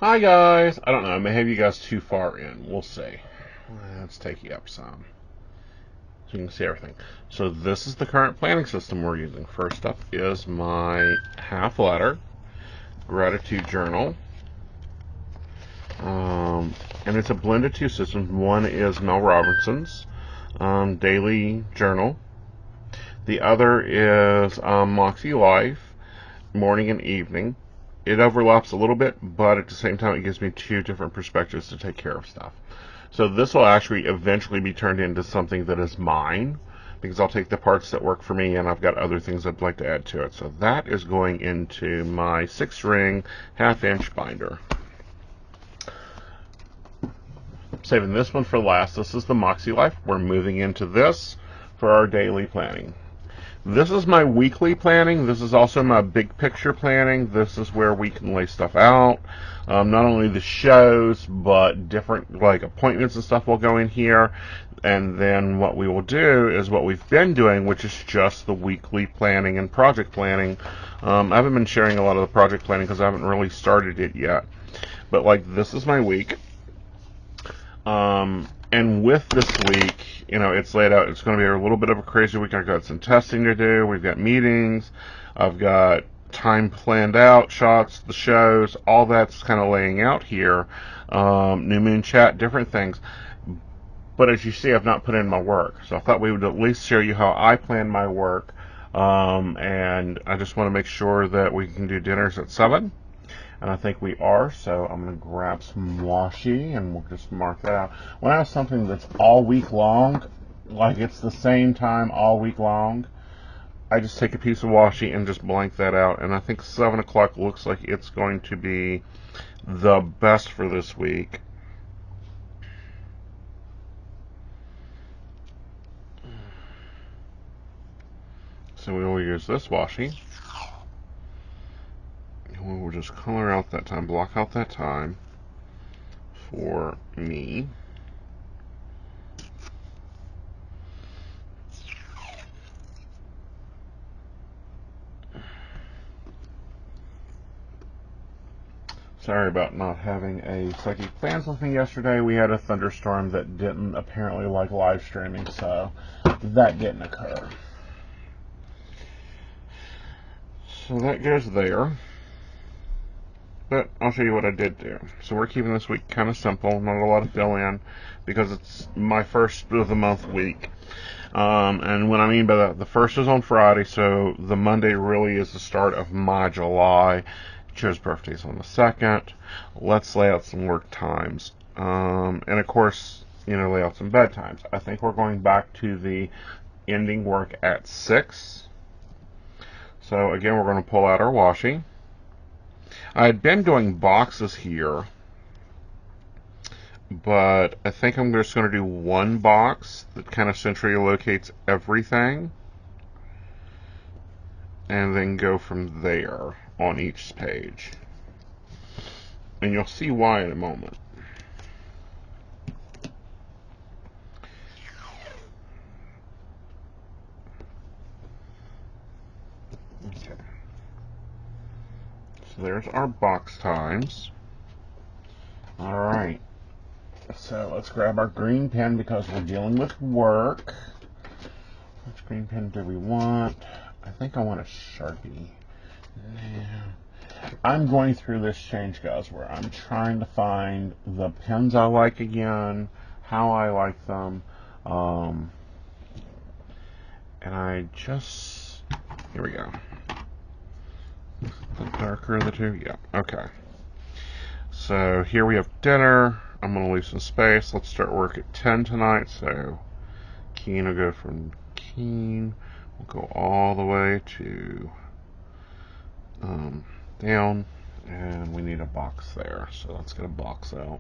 Hi guys! I don't know, I may have you guys too far in. We'll see. Let's take you up some. So you can see everything. So this is the current planning system we're using. First up is my half letter gratitude journal. And it's a blend of two systems. One is Mel Robinson's daily journal. The other is Makselife, morning and evening. It overlaps a little bit, but at the same time, it gives me two different perspectives to take care of stuff. So this will actually eventually be turned into something that is mine, because I'll take the parts that work for me, and I've got other things I'd like to add to it. So that is going into my 6-ring, half-inch binder. Saving this one for last. This is the Makselife. We're moving into this for our daily planning. This is my weekly planning. This is also my big picture planning. This is where we can lay stuff out. Not only the shows, but different like appointments and stuff will go in here. And then what we will do is what we've been doing, which is just the weekly planning and project planning. I haven't been sharing a lot of the project planning because I haven't really started it yet. But like this is my week. And with this week, it's laid out. It's going to be a little bit of a crazy week. I've got some testing to do. We've got meetings. I've got time planned out, shots, the shows, all that's kind of laying out here. New Moon chat, different things. But as you see, I've not put in my work. So I thought we would at least show you how I plan my work. And I just want to make sure that we can do dinners at 7. And I think we are, so I'm going to grab some washi, and we'll just mark that out. When I have something that's all week long, like it's the same time all week long, I just take a piece of washi and just blank that out. And I think 7 o'clock looks like it's going to be the best for this week. So we will use this washi. We will just color out that time, block out that time for me. Sorry about not having a psychic plans with me yesterday. We had a thunderstorm that didn't apparently like live streaming, so that didn't occur. So that goes there. But I'll show you what I did do. So we're keeping this week kind of simple, not a lot of fill in, because it's my first of the month week. And what I mean by that, the first is on Friday, so the Monday really is the start of my July. Joe's birthday is on the 2nd. Let's lay out some work times. And of course, lay out some bedtimes. I think we're going back to the ending work at 6. So again, we're going to pull out our washi. I had been doing boxes here, but I think I'm just going to do one box that kind of centrally locates everything, and then go from there on each page. And you'll see why in a moment. Okay. So there's our box times. Alright. So let's grab our green pen because we're dealing with work. Which green pen do we want? I think I want a Sharpie. I'm going through this change, guys, where I'm trying to find the pens I like again, how I like them, and I just, here we go. The darker of the two? Yeah, okay. So here we have dinner. I'm going to leave some space. Let's start work at 10 tonight, so Keen will go from Keen. We'll go all the way to down, and we need a box there, so let's get a box out.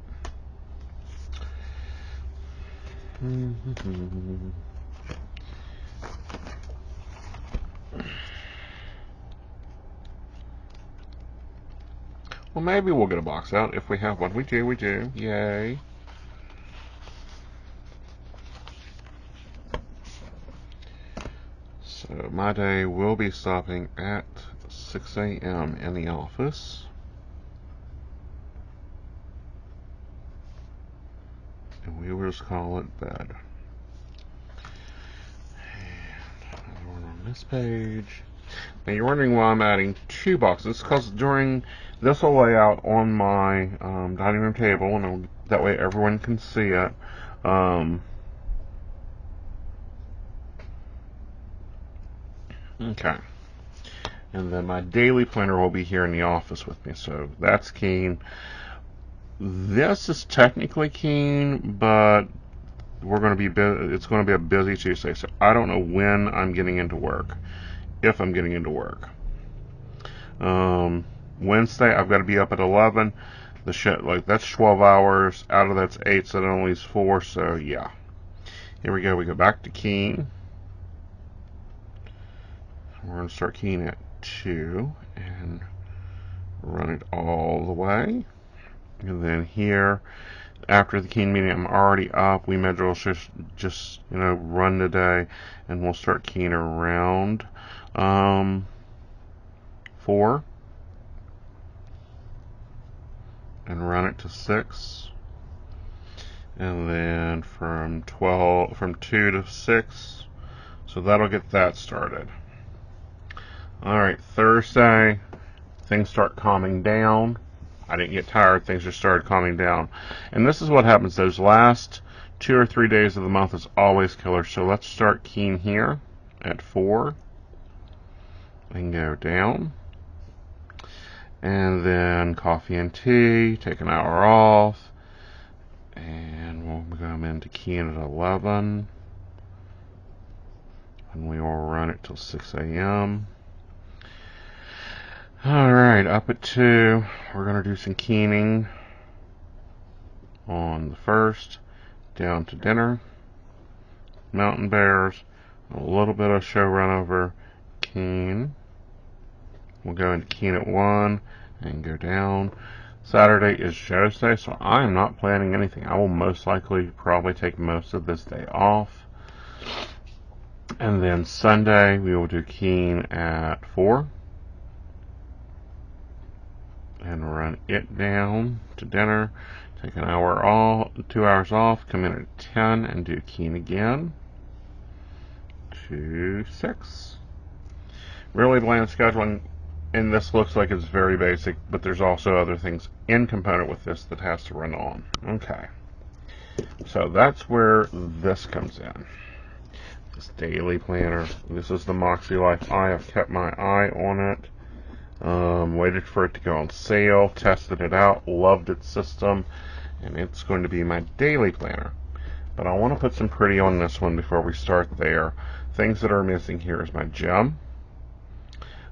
Well, maybe we'll get a box out if we have one. We do. Yay. So my day will be stopping at 6 a.m. in the office. And we will just call it bed. And another one on this page. Now you're wondering why I'm adding 2 boxes, because during this will lay out on my dining room table, and that way everyone can see it. Okay. And then my daily planner will be here in the office with me, so that's keen. This is technically keen, but we're going to be it's going to be a busy Tuesday, so I don't know when I'm getting into work, if I'm getting into work. Wednesday I've got to be up at 11. That's 12 hours. Out of that's 8, so that only leaves 4. So yeah, here we go. We go back to keen. We're going to start keying at 2 and run it all the way. And then here, after the keying meeting, I'm already up. We may as well just run today, and we'll start keying around 4 and run it to 6. And then from 2 to 6. So that'll get that started. Alright, Thursday, things start calming down. I didn't get tired, things just started calming down. And this is what happens, those last 2 or 3 days of the month is always killer. So let's start keying here at 4 and go down. And then coffee and tea, take an hour off. And we'll come into keying at 11. And we will run it till 6 a.m. Alright, up at 2, we're going to do some keening on the 1st, down to dinner, mountain bears, a little bit of show run over, keen. We'll go into keen at 1 and go down. Saturday is Joe's Day, so I am not planning anything. I will most likely probably take most of this day off. And then Sunday, we will do keen at 4. And run it down to dinner, take an hour off, 2 hours off, come in at 10 and do keen again to 6. Really bland scheduling, and this looks like it's very basic, but there's also other things in component with this that has to run on. Okay, so that's where this comes in. This daily planner. This is the Makselife. I have kept my eye on it. Waited for it to go on sale, tested it out, loved its system, and it's going to be my daily planner. But I want to put some pretty on this one before we start there. Things that are missing here is my gem.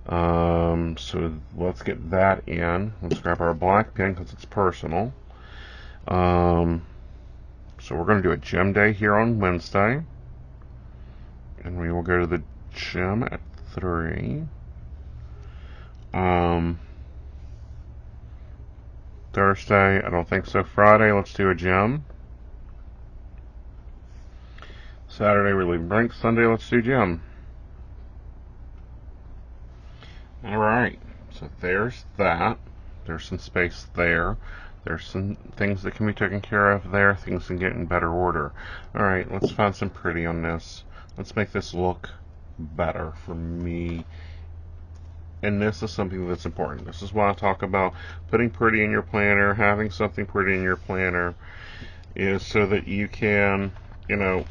So let's get that in. Let's grab our black pen because it's personal. So we're going to do a gem day here on Wednesday. And we will go to the gem at 3. Thursday, I don't think so. Friday, let's do a gem. Saturday, we leave blank. Sunday, let's do gem. Alright, so there's that. There's some space there. There's some things that can be taken care of there. Things can get in better order. Alright, let's find some pretty on this. Let's make this look better for me. And this is something that's important. This is why I talk about putting pretty in your planner, having something pretty in your planner, is so that you can,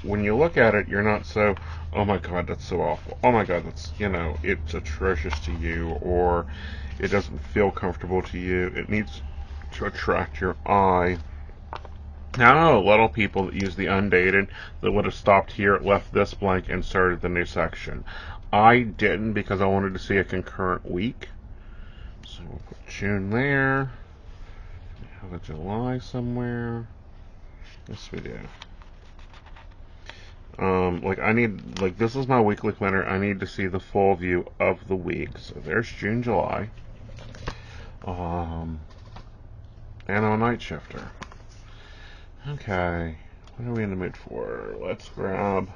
when you look at it, you're not so, oh my God, that's so awful. Oh my God, that's, it's atrocious to you, or it doesn't feel comfortable to you. It needs to attract your eye. Now, I know a lot of people that use the undated that would have stopped here, left this blank, and started the new section. I didn't because I wanted to see a concurrent week. So we'll put June there. We have a July somewhere. Yes, we do. This is my weekly planner. I need to see the full view of the week. So there's June, July. And I'm a night shifter. Okay, what are we in the mood for? Let's grab,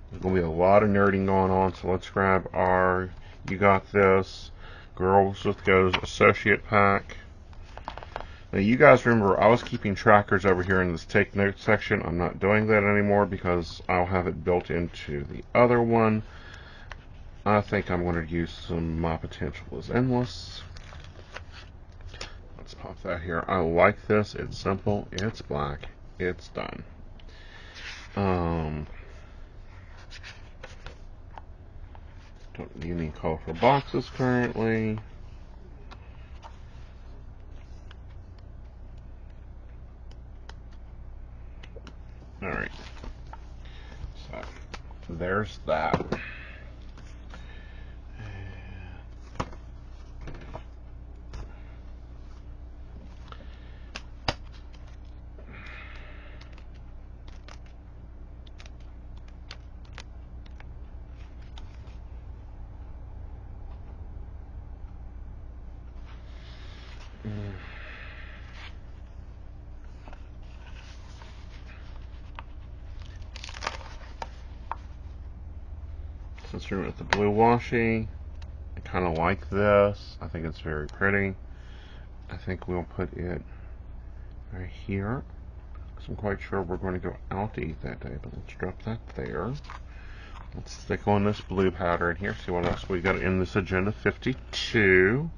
there's going to be a lot of nerding going on, so let's grab our You Got This Girls with Goes Associate Pack. Now, you guys remember I was keeping trackers over here in this take notes section. I'm not doing that anymore because I'll have it built into the other one. I think I'm going to use some My Potential is Endless. Let's pop that here. I like this. It's simple. It's black. It's done. Don't need any colorful boxes currently. Alright. So, there's that. Since we're with the blue washi, I kind of like this. I think it's very pretty. I think we'll put it right here. Because I'm quite sure we're going to go out to eat that day, but let's drop that there. Let's stick on this blue powder in here, see what else we got in this agenda 52.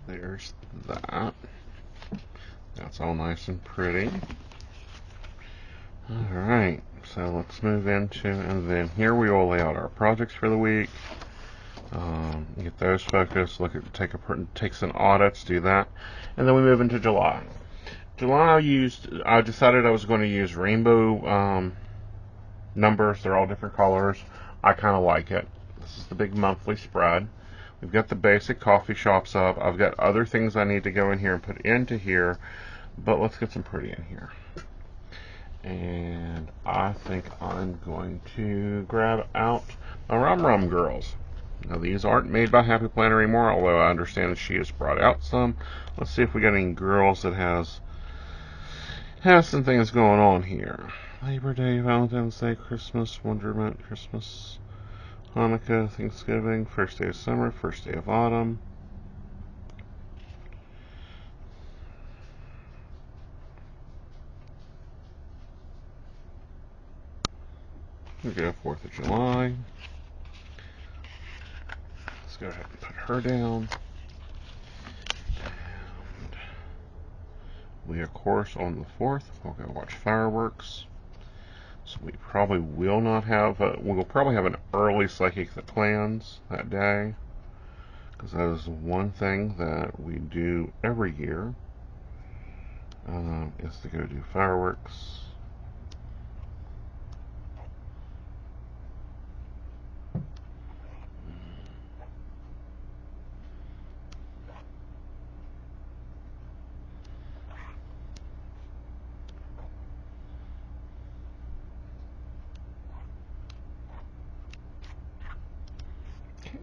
There's that. That's all nice and pretty. Alright, so let's move into, and then here we will lay out our projects for the week. Get those focused, look at, take some audits, do that. And then we move into July. July I decided I was going to use rainbow numbers. They're all different colors. I kind of like it. This is the big monthly spread. We've got the basic coffee shops up. I've got other things I need to go in here and put into here, but let's get some pretty in here. And I think I'm going to grab out my Rum Rum Girls. Now, these aren't made by Happy Planner anymore, although I understand that she has brought out some. Let's see if we got any girls that has some things going on here. Labor Day, Valentine's Day, Christmas, Wonderment, Christmas, Hanukkah, Thanksgiving, first day of summer, first day of autumn. We go 4th of July. Let's go ahead and put her down. And we, of course, on the 4th, we'll go watch fireworks. So we probably will not have, we'll probably have an early psychic that plans that day. Because that is one thing that we do every year, is to go do fireworks.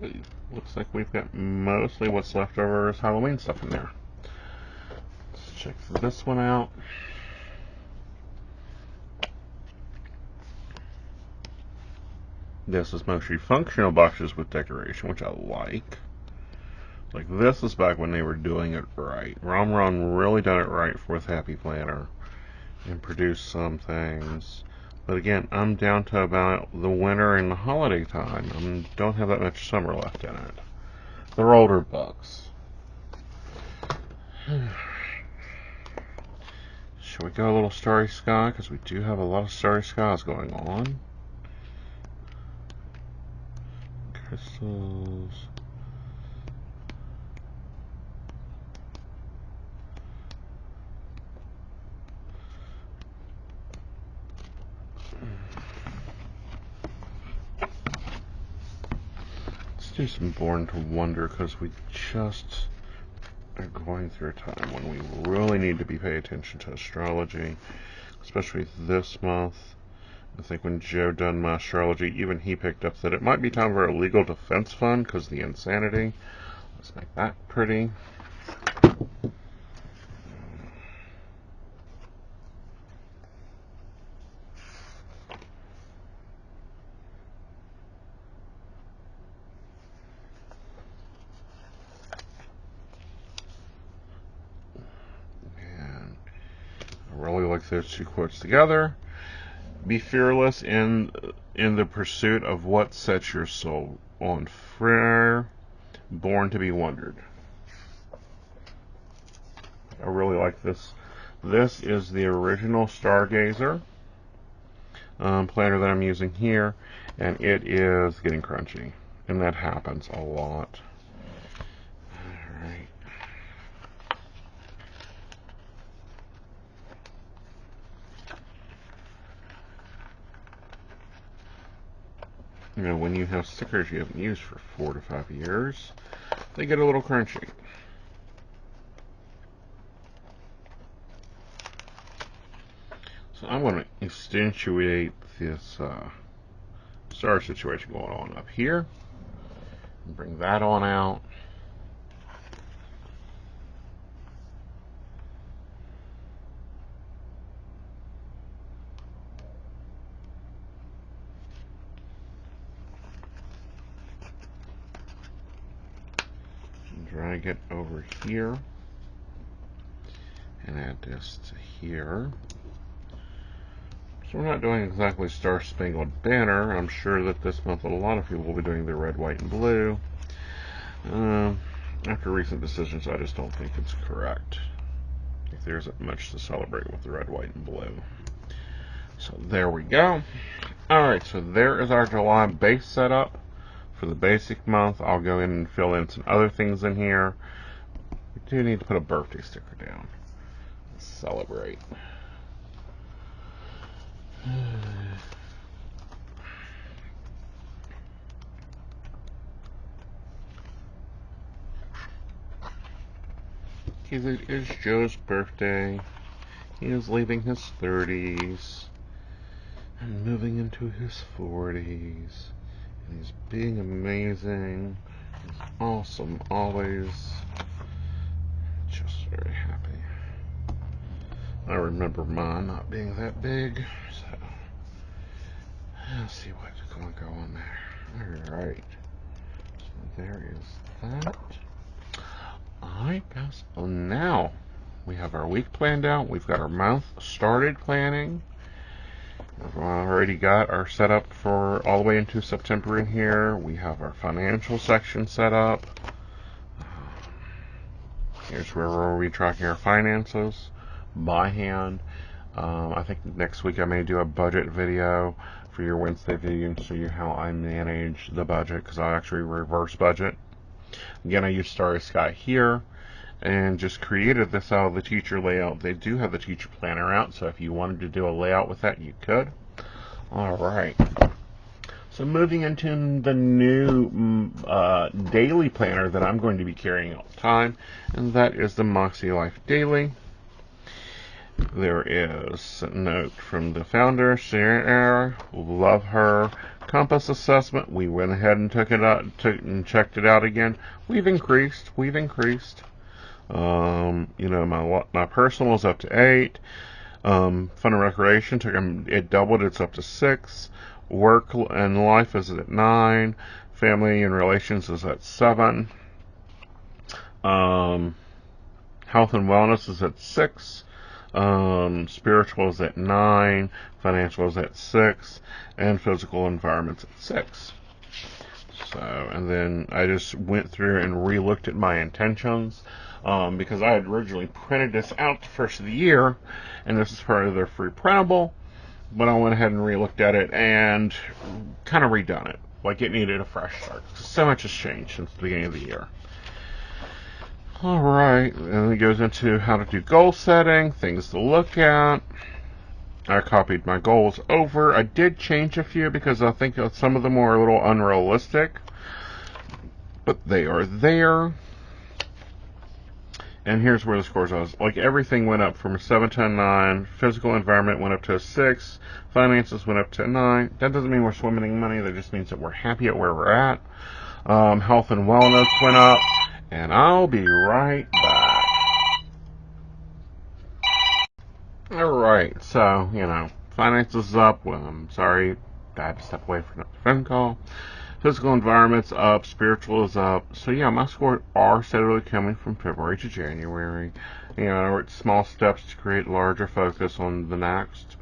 Okay, looks like we've got mostly what's left over is Halloween stuff in there. Let's check this one out. This is mostly functional boxes with decoration, which I like. Like, this is back when they were doing it right. Rum Rum really done it right with Happy Planner and produced some things. But again, I'm down to about the winter and the holiday time. I don't have that much summer left in it. They're older books. Shall we go a little Starry Sky? Because we do have a lot of Starry Skies going on. Crystals. Let's do some Born to Wonder, because we just are going through a time when we really need to be paying attention to astrology, especially this month. I think when Joe done my astrology, even he picked up that it might be time for a legal defense fund because of the insanity. Let's make that pretty. those two quotes together. Be fearless in the pursuit of what sets your soul on fire, born to be wondered. I really like this. This is the original Stargazer planner that I'm using here, and it is getting crunchy, and that happens a lot. Alright. You know, when you have stickers you haven't used for 4 to 5 years, they get a little crunchy. So I'm going to accentuate this star situation going on up here. And bring that on out. Drag it over here and add this to here. So we're not doing exactly Star Spangled Banner. I'm sure that this month a lot of people will be doing the red, white, and blue. After recent decisions, I just don't think it's correct. If there isn't much to celebrate with the red, white, and blue. So there we go. Alright, so there is our July base setup. For the basic month, I'll go in and fill in some other things in here. We do need to put a birthday sticker down. Let's celebrate. Because it is Joe's birthday. He is leaving his 30s and moving into his 40s. And he's being amazing. He's awesome, always. Just very happy. I remember mine not being that big, so let's see what's going to go on there. Alright. So there is that. Alright, guys. Well, now we have our week planned out. We've got our month started planning. We've already got our setup for all the way into September in here. We have our financial section set up. Here's where we'll be tracking our finances by hand. I think next week I may do a budget video for your Wednesday video and show you how I manage the budget, because I actually reverse budget. Again, I use Starry Sky here and just created this out of the teacher layout. They do have the teacher planner out, so if you wanted to do a layout with that, you could. Alright. So moving into the new daily planner that I'm going to be carrying all the time, and that is the Makselife Daily. There is a note from the founder, Sarah, love her. Compass assessment, we went ahead and took it out, and checked it out again. We've increased. You know, my personal is up to 8. Fun and recreation it doubled. It's up to 6. Work and life is at 9. Family and relations is at 7. Health and wellness is at 6. Spiritual is at 9. Financial is at 6. And physical environment's at 6. So, and then I just went through and re-looked at my intentions. Because I had originally printed this out the first of the year, and this is part of their free printable, but I went ahead and re-looked at it and kind of redone it. Like, it needed a fresh start. So much has changed since the beginning of the year. Alright, and it goes into how to do goal setting, things to look at. I copied my goals over. I did change a few because I think some of them were a little unrealistic, but they are there. And here's where the scores was. Like, everything went up from a 7 to a 9. Physical environment went up to a 6. Finances went up to a 9. That doesn't mean we're swimming in money. That just means that we're happy at where we're at. Health and wellness went up. And I'll be right back. Alright, so, you know, finances is up. Well, I'm sorry, I had to step away for another phone call. Physical environment's up, spiritual is up. So yeah, my scores are steadily coming from February to January. You know, I wrote small steps to create larger focus on the next.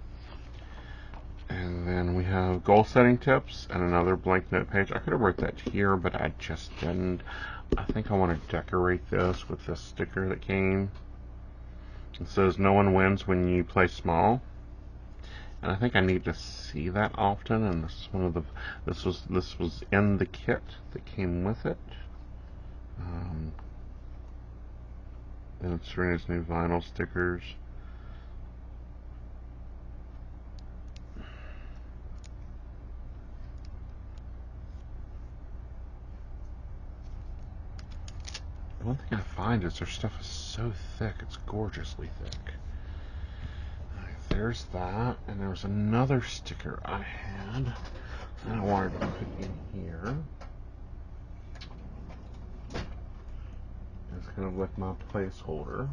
And then we have goal setting tips and another blank note page. I could have wrote that here, but I just didn't. I think I want to decorate this with this sticker that came. It says no one wins when you play small. And I think I need to see that often, and this is one of the this was in the kit that came with it. And it's Serena's new vinyl stickers. One thing I find is their stuff is so thick, it's gorgeously thick. Right, there's that, and there was another sticker I had that I wanted to put in here. It's kind of like my placeholder,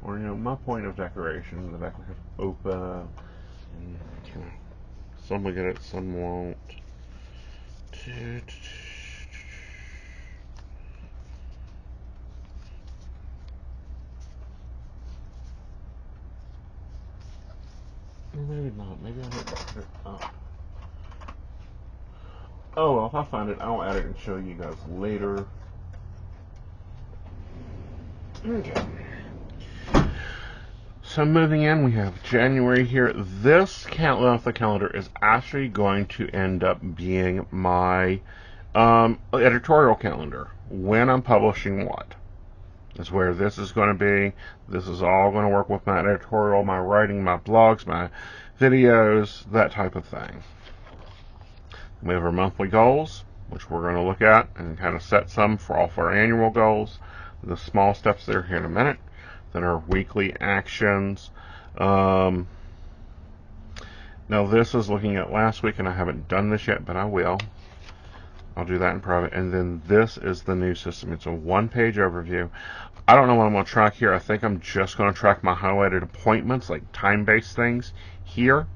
or you know, my point of decoration. The back we have open, and kind of some will get it, some won't. Or maybe not. Maybe I didn't put it up. Oh well, if I find it, I'll add it and show you guys later. Okay. So moving in, we have January here. This monthly calendar is actually going to end up being my editorial calendar. When I'm publishing what is where this is going to be. This is all going to work with my editorial, my writing, my blogs, my videos, that type of thing. We have our monthly goals, which we're going to look at and kind of set some for all of our annual goals. The small steps there here in a minute. Then our weekly actions. Now this is looking at last week, and I haven't done this yet, but I will. I'll do that in private. And then this is the new system. It's a one-page overview. I don't know what I'm going to track here. I think I'm just going to track my highlighted appointments, like time-based things here.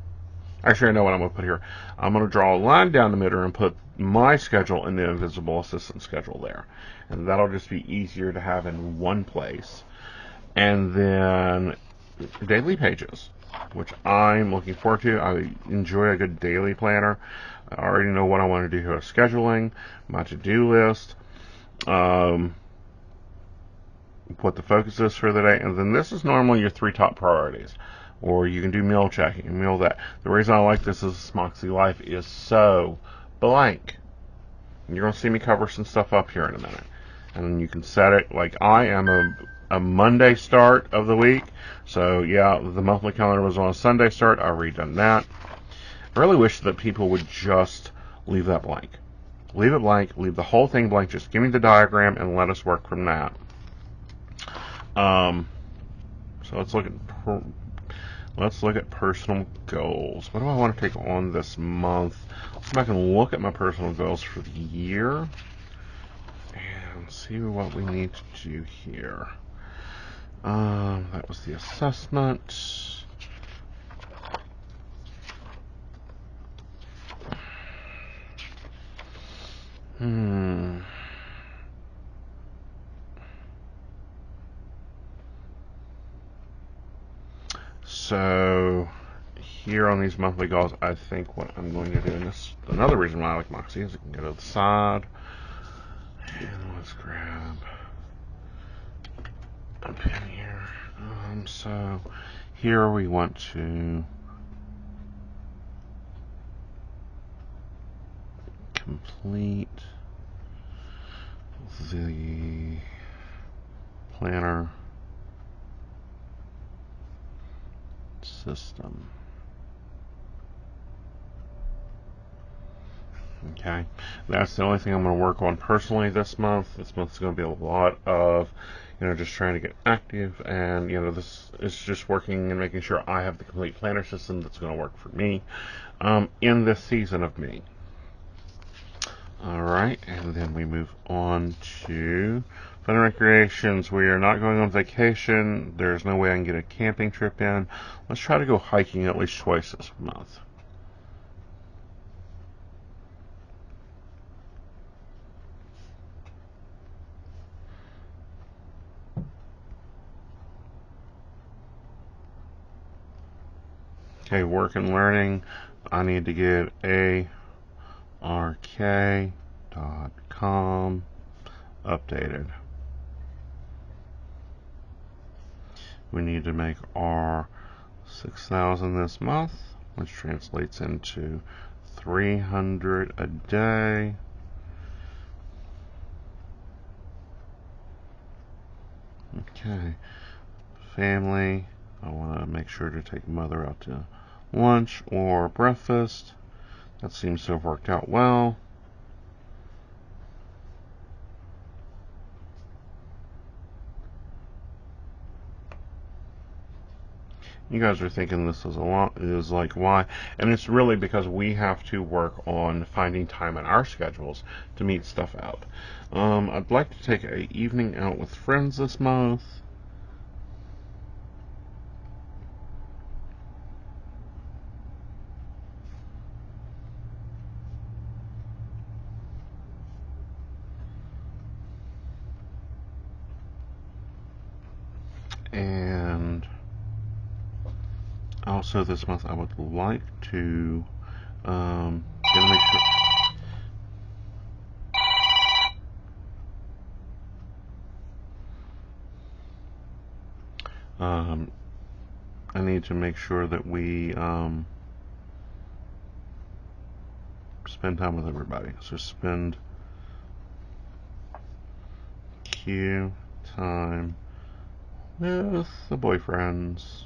Actually, I know what I'm going to put here. I'm going to draw a line down the middle and put my schedule in the invisible assistant schedule there. And that'll just be easier to have in one place. And then daily pages, which I'm looking forward to. I enjoy a good daily planner. I already know what I want to do here with scheduling, my to-do list, what the focus is for the day. And then this is normally your 3 top priorities. Or you can do meal checking, meal that. The reason I like this is Makselife is so blank. You're going to see me cover some stuff up here in a minute. And then you can set it like I am a Monday start of the week. So yeah, the monthly calendar was on a Sunday start. I redone that. I really wish that people would just leave that blank. Leave it blank. Leave the whole thing blank. Just give me the diagram and let us work from that. So let's look at personal goals. What do I want to take on this month? Let's go back and look at my personal goals for the year and see what we need to do here. That was the assessment. So here on these monthly goals, I think what I'm going to do, and this another reason why I like Moxie is I can go to the side. And let's grab a pen here. So here we want to complete the planner system. Okay, that's the only thing I'm going to work on personally this month. This month's going to be a lot of, just trying to get active, and this is just working and making sure I have the complete planner system that's going to work for me in this season of me. All right, and then we move on to fun and recreations. We are not going on vacation. There's no way I can get a camping trip in. Let's try to go hiking at least twice this month. Okay, work and learning. I need to get ark.com updated. We need to make our 6,000 this month, which translates into 300 a day. Okay, family. I want to make sure to take mother out to lunch or breakfast. That seems to have worked out well. You guys are thinking this is a lot, is like why, and it's really because we have to work on finding time in our schedules to meet stuff out. I'd like to take an evening out with friends this month. And also this month I would like to gonna make sure I need to make sure that we spend time with everybody. So spend Q time with the boyfriends.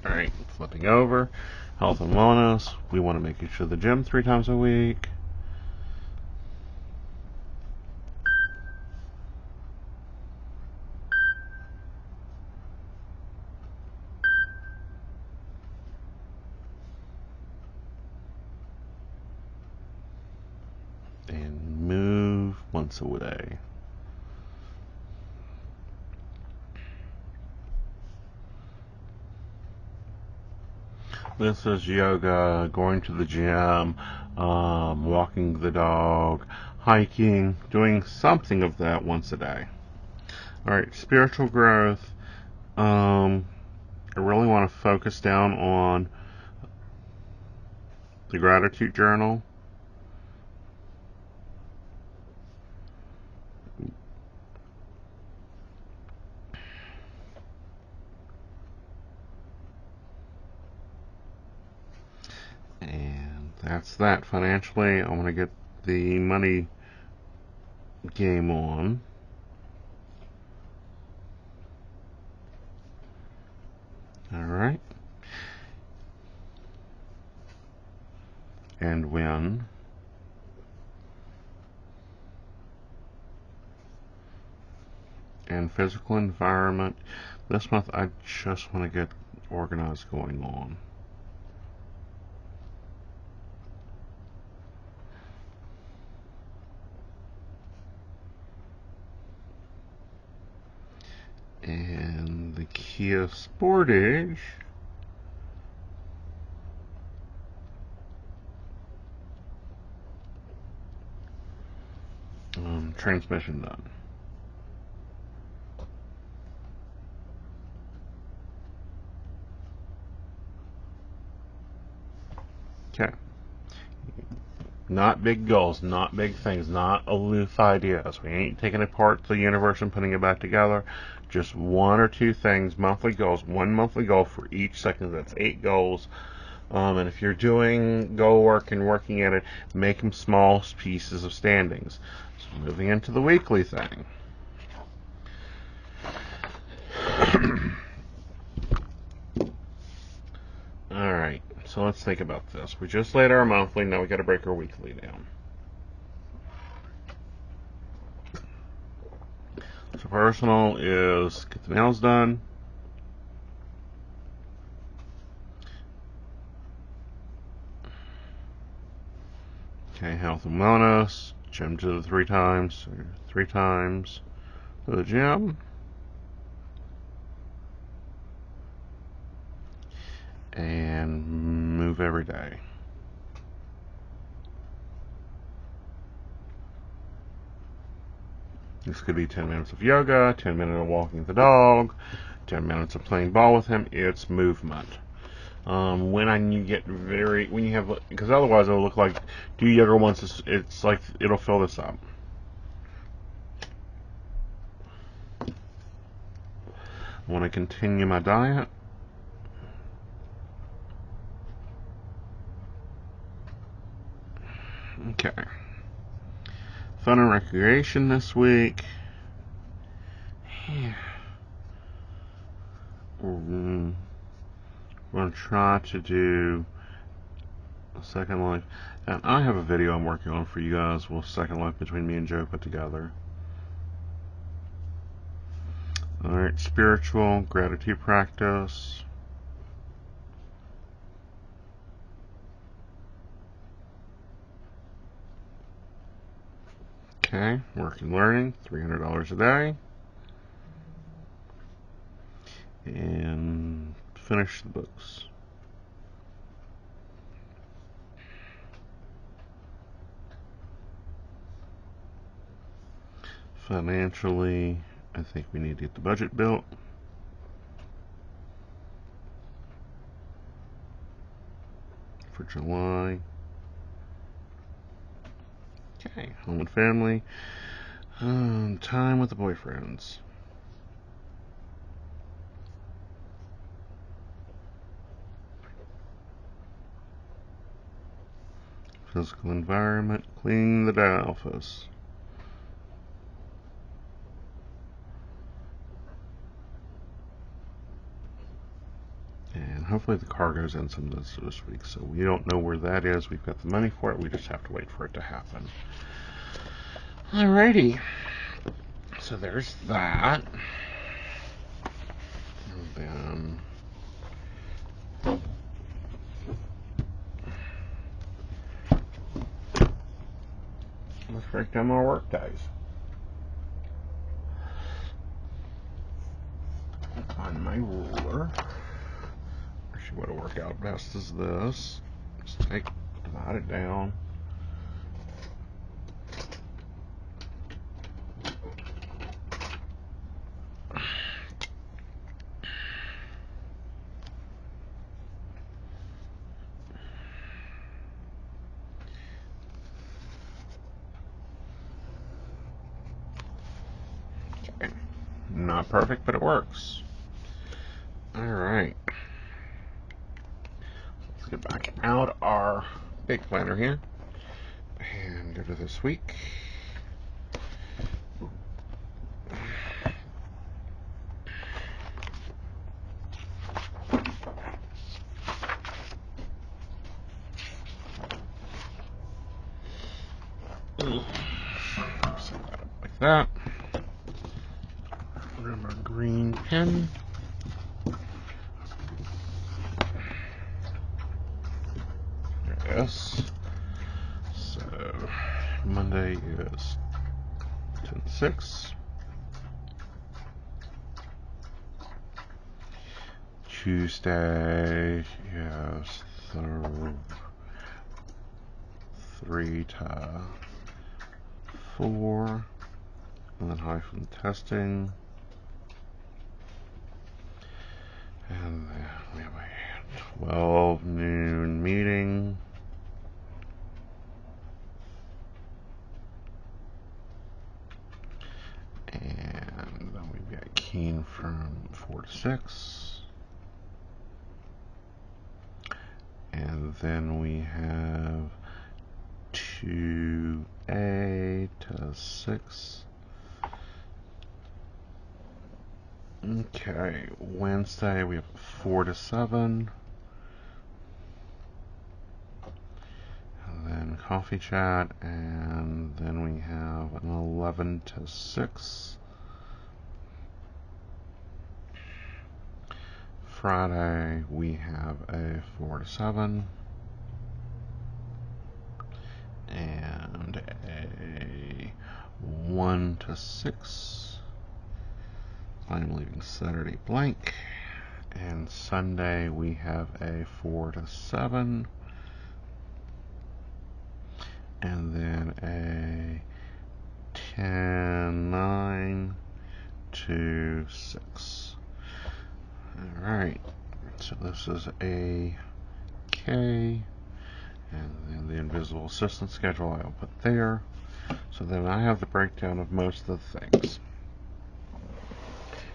Alright, flipping over. Health and wellness. We want to make it to the gym 3 times a week. And move once a day. This is yoga, going to the gym, walking the dog, hiking, doing something of that once a day. Alright, spiritual growth. I really want to focus down on the gratitude journal. And that's that. Financially, I want to get the money game on. Alright. And win. And physical environment. This month I just want to get organized going on. And the Kia Sportage. Transmission done. Okay. Not big goals, not big things, not aloof ideas. We ain't taking apart the universe and putting it back together. Just 1 or 2 things, monthly goals. 1 monthly goal for each second. That's 8 goals. And if you're doing goal work and working at it, make them small pieces of standings. So moving into the weekly thing. Alright, so let's think about this. We just laid our monthly, now we gotta break our weekly down. So personal is get the nails done. Okay, health and wellness. Gym to the 3 times. 3 times to the gym. And move every day. This could be 10 minutes of yoga, 10 minutes of walking the dog, 10 minutes of playing ball with him. It's movement. When you have, because otherwise it'll look like do yoga once, it's like it'll fill this up. I want to continue my diet. Okay. Fun and recreation this week. We're going to try to do a Second Life. And I have a video I'm working on for you guys with Second Life between me and Joe put together. Alright, spiritual, gratitude practice. Okay, work and learning, $300 a day. And finish the books. Financially, I think we need to get the budget built. For July. Okay, home and family. Time with the boyfriends. Physical environment, clean the office. And hopefully the car goes in some this week. So we don't know where that is. We've got the money for it. We just have to wait for it to happen. Alrighty. So there's that. And then let's break down our work days. Find my ruler. Actually, what'll work out best is this. Just divide it down. Okay. Not perfect, but it works. Alright. Let's get back out our big planner here and go to this week. Set that up like that. Grab our green pen. Yes. So Monday is 10/6. Tuesday is 3 to 4, and then hyphen testing. And then we have a 12 noon meeting. And then we've got Keen from 4 to 6. And then we have 2A to 6. Okay, Wednesday we have 4 to 7. And then coffee chat, and then we have an 11 to 6. Friday we have a 4 to 7. And a 1 to 6. I'm leaving Saturday blank. And Sunday we have a 4 to 7. And then a 10, 9, 2, 6. Alright, so this is a K, and then the invisible assistant schedule I'll put there. So then I have the breakdown of most of the things.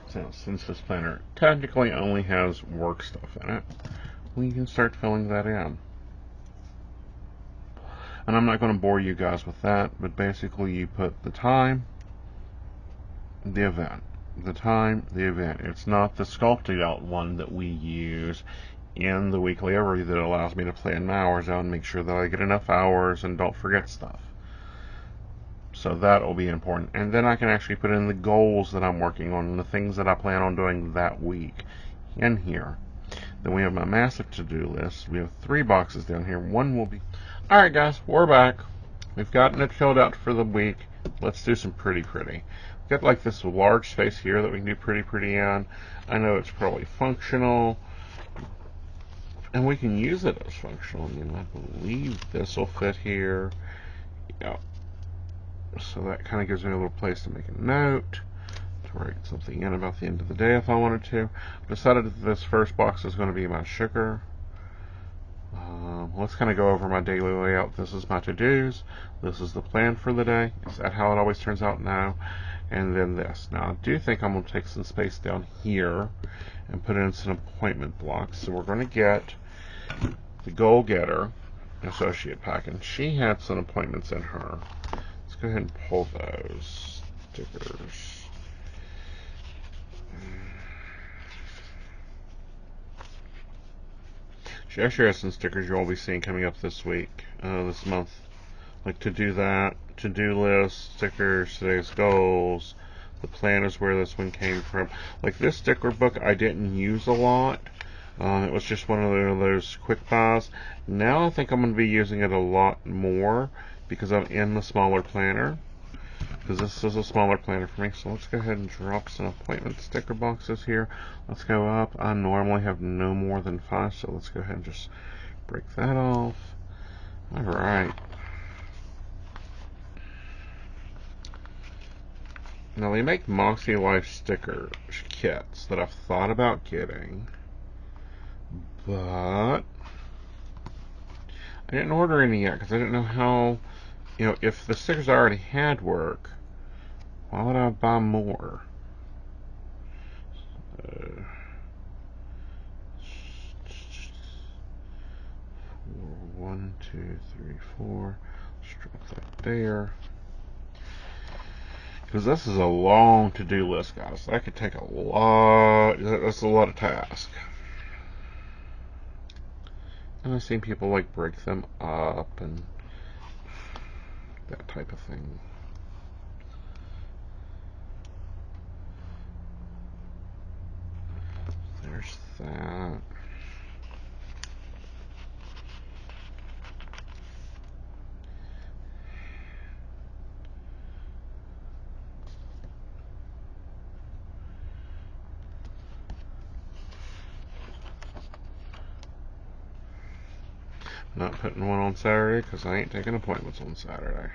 So since this planner technically only has work stuff in it, we can start filling that in. And I'm not going to bore you guys with that, but basically you put the time, the event. The time, the event. It's not the sculpted out one that we use in the weekly overview that allows me to plan my hours out and make sure that I get enough hours and don't forget stuff. So that will be important. And then I can actually put in the goals that I'm working on and the things that I plan on doing that week in here. Then we have my massive to-do list. We have 3 boxes down here. One will be... Alright guys, we're back. We've gotten it filled out for the week. Let's do some pretty. We've got like this large space here that we can do pretty in. I know it's probably functional. And we can use it as functional. I believe this will fit here. Yeah. So that kind of gives me a little place to make a note, to write something in about the end of the day if I wanted to. I decided that this first box is going to be my sugar. Let's kind of go over my daily layout. This is my to-dos. This is the plan for the day. Is that how it always turns out? No. And then this. Now, I do think I'm going to take some space down here and put in some appointment blocks. So we're going to get the Goal Getter Associate Pack, and she had some appointments in her. Let's go ahead and pull those stickers. She actually has some stickers you'll all be seeing coming up this week, this month. Like to do that, to-do list, stickers, today's goals. The plan is where this one came from. Like this sticker book I didn't use a lot. It was just one of those quick buys. Now I think I'm going to be using it a lot more because I'm in the smaller planner. Because this is a smaller planner for me. So let's go ahead and drop some appointment sticker boxes here. Let's go up. I normally have no more than 5, so let's go ahead and just break that off. Alright. Now they make Makselife sticker kits that I've thought about getting, but I didn't order any yet because I didn't know how, if the stickers I already had work, why would I buy more? 1, 2, 3, 4. Strip that there. Because this is a long to-do list, guys. That could take a lot. That's a lot of tasks. And I've seen people like break them up and that type of thing. There's that. Not putting one on Saturday because I ain't taking appointments on Saturday.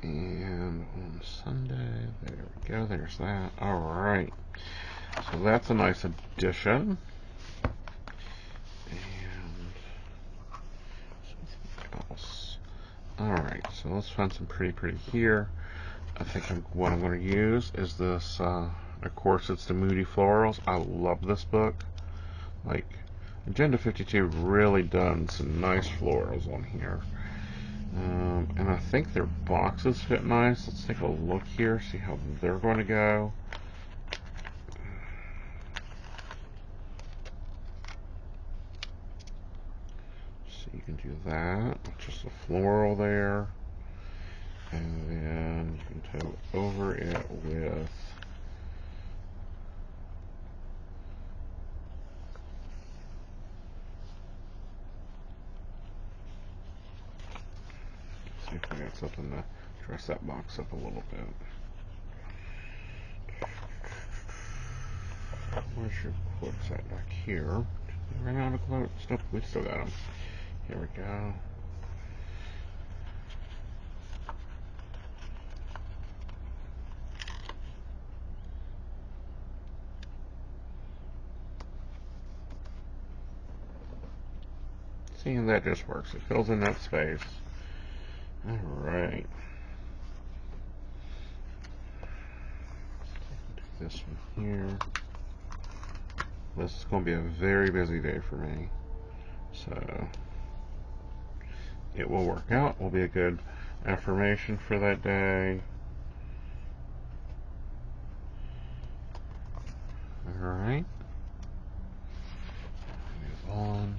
And on Sunday, there we go, there's that. Alright. So that's a nice addition. And something else. Alright, so let's find some pretty here. I think what I'm going to use is this, of course, it's the Moody Florals. I love this book. Like, Agenda 52 really done some nice florals on here. And I think their boxes fit nice. Let's take a look here, see how they're going to go. So you can do that, just a floral there. And then you can go over it with see if I got something to dress that box up a little bit. Where's your quotes at back here? Did we run out of quotes? Nope, we still got them. Here we go. See, and that just works. It fills in that space. Alright. This one here. This is going to be a very busy day for me. So, it will work out. Will be a good affirmation for that day. Alright. Move on.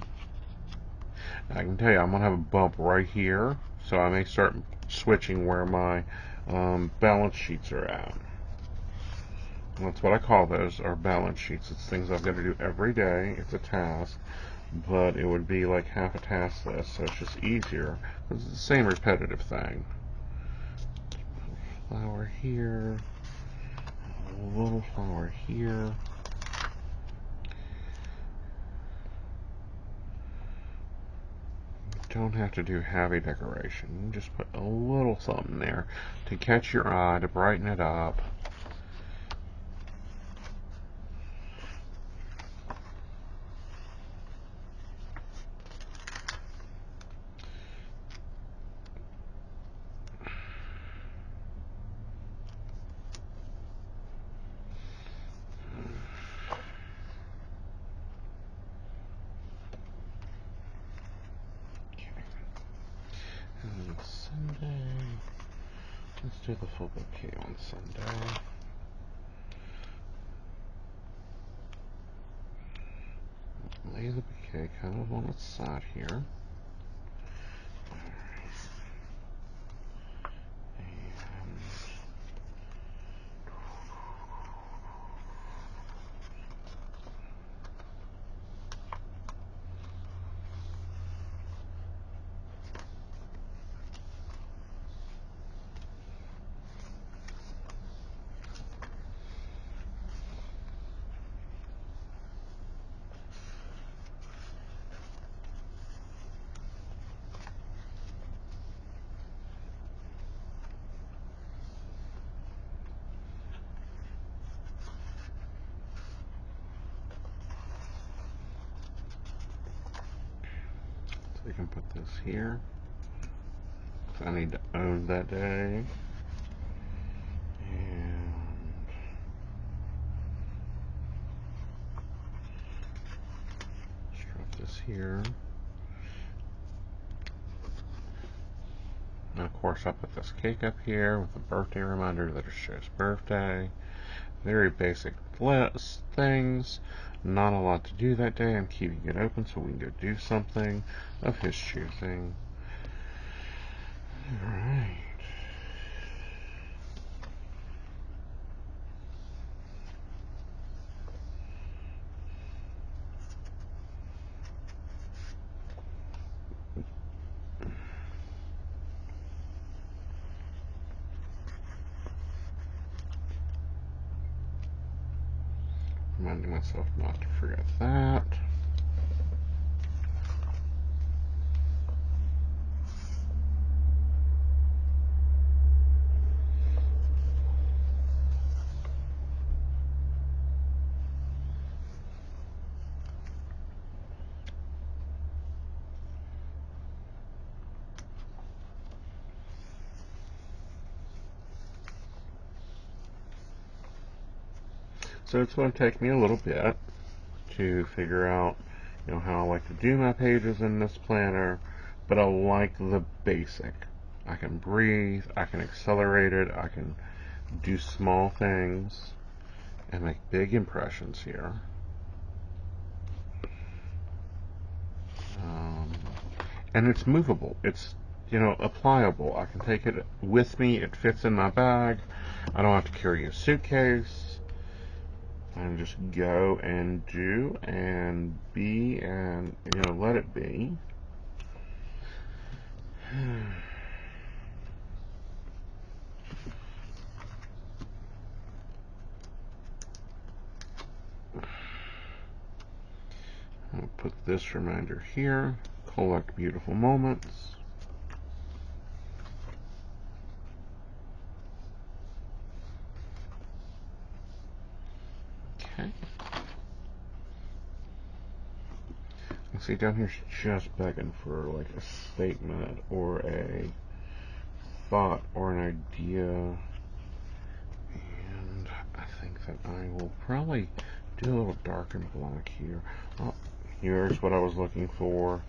I can tell you, I'm going to have a bump right here, so I may start switching where my balance sheets are at. And that's what I call those, are balance sheets. It's things I've got to do every day. It's a task, but it would be like half a task list, so it's just easier. It's the same repetitive thing. Flower here, a little flower here. Don't have to do heavy decoration. You can just put a little something there to catch your eye, to brighten it up. Sunday. Let's do the full bouquet on Sunday. Lay the bouquet kind of on its side here. So we can put this here. So I need to own that day. And strap this here. And of course I'll put this cake up here with a birthday reminder that it shows birthday. Very basic things. Not a lot to do that day. I'm keeping it open so we can go do something of his choosing. Alright. Reminding myself not to forget that. So it's going to take me a little bit to figure out, how I like to do my pages in this planner, but I like the basic. I can breathe, I can accelerate it, I can do small things and make big impressions here. And it's movable. It's, applicable. I can take it with me. It fits in my bag. I don't have to carry a suitcase. And just go and do and be and, let it be. I'll put this reminder here. Collect beautiful moments. Okay. See, down here's just begging for like a statement or a thought or an idea. And I think that I will probably do a little dark and black here. Oh, here's what I was looking for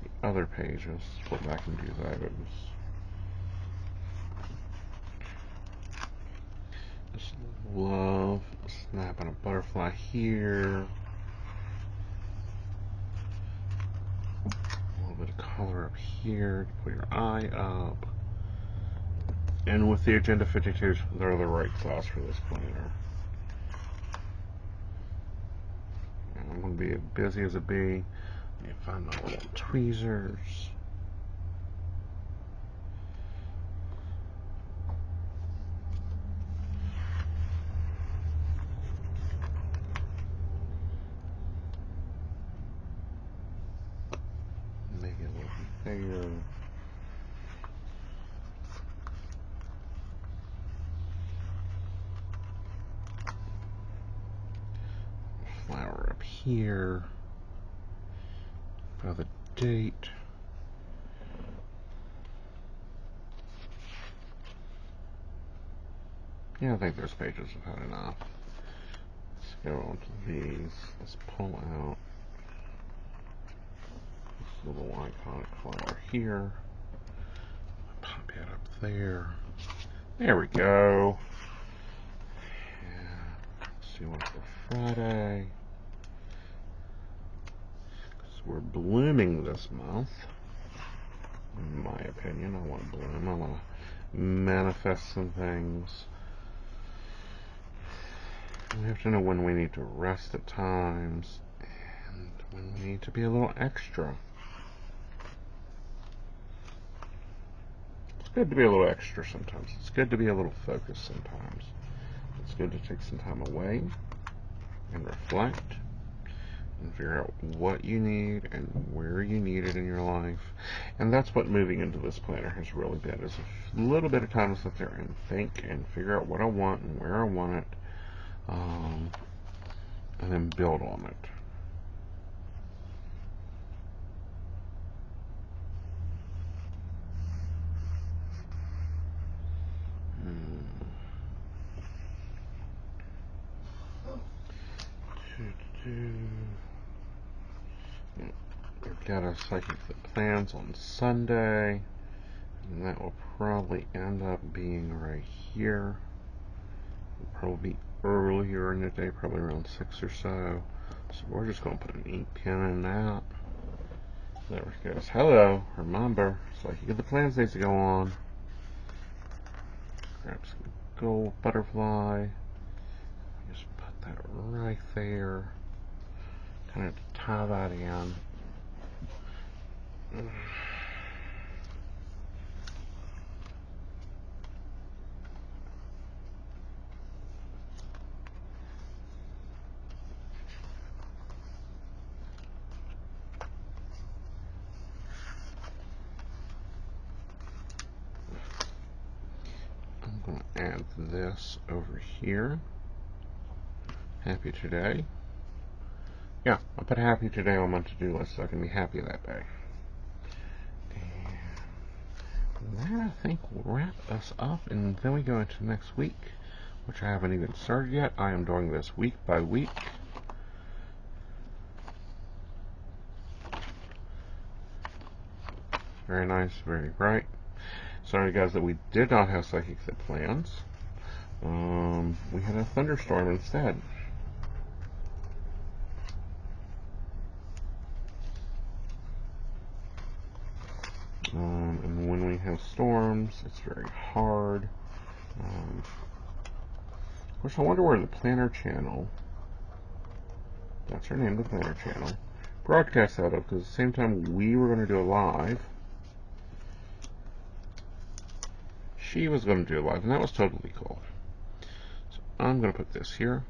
the other pages. Flip back and do those. Just love snapping a butterfly here. A little bit of color up here to put your eye up. And with the Agenda 52s, they're the right class for this planner. And I'm going to be as busy as a bee. Let me find my little tweezers. Make it a little bigger. Flower up here. For the date. Yeah, I think those pages have had enough. Let's go on to these. Let's pull out this little iconic flower here. Pop it up there. There we go. Yeah. Let's see what's for Friday. Because we're blooming this month. In my opinion, I want to bloom. I want to manifest some things. We have to know when we need to rest at times and when we need to be a little extra. It's good to be a little extra sometimes. It's good to be a little focused sometimes. It's good to take some time away and reflect and figure out what you need and where you need it in your life. And that's what moving into this planner has really been, is a little bit of time to sit there and think and figure out what I want and where I want it, and then build on it. We've got our psychic plans on Sunday, and that will probably end up being right here. It'll probably be earlier in the day, probably around 6 or so. So we're just going to put an ink pen in that. There it goes. Hello, remember, psychic of the plans needs to go on. Grab some gold butterfly. Just put that right there. Kind of tie that in. I'm going to add this over here. Happy today. Yeah, I'll put happy today on my to-do list so I can be happy that day. And that, I think, will wrap us up, and then we go into next week, which I haven't even started yet. I am doing this week by week. Very nice, very bright. Sorry, guys, that we did not have psychic plans. We had a thunderstorm instead. And when we have storms, it's very hard. Of course, I wonder where the planner channel, that's her name, the planner channel, broadcasts out of, because at the same time we were going to do a live, she was going to do a live, and that was totally cool. So I'm going to put this here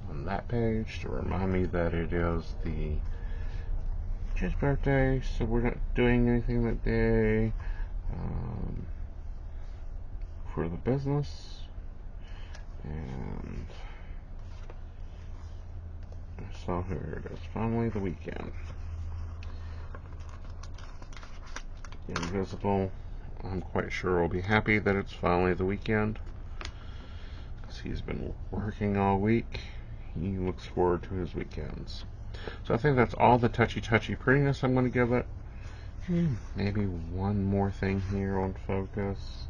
on that page to remind me that it is the kid's birthday, so we're not doing anything that day for the business. And So here it is, finally the weekend. Invisible. I'm quite sure we'll be happy that it's finally the weekend, because he's been working all week. He looks forward to his weekends. So I think that's all the touchy prettiness I'm going to give it. Maybe one more thing here on focus.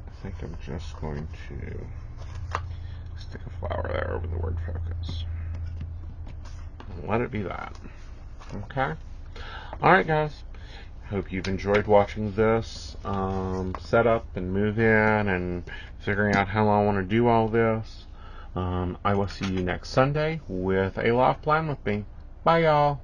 I think I'm just going to stick a flower there over the word focus. And let it be that. Okay? Alright, guys. Hope you've enjoyed watching this setup and move in and figuring out how I want to do all this. I will see you next Sunday with a loft plan with me. Bye, y'all.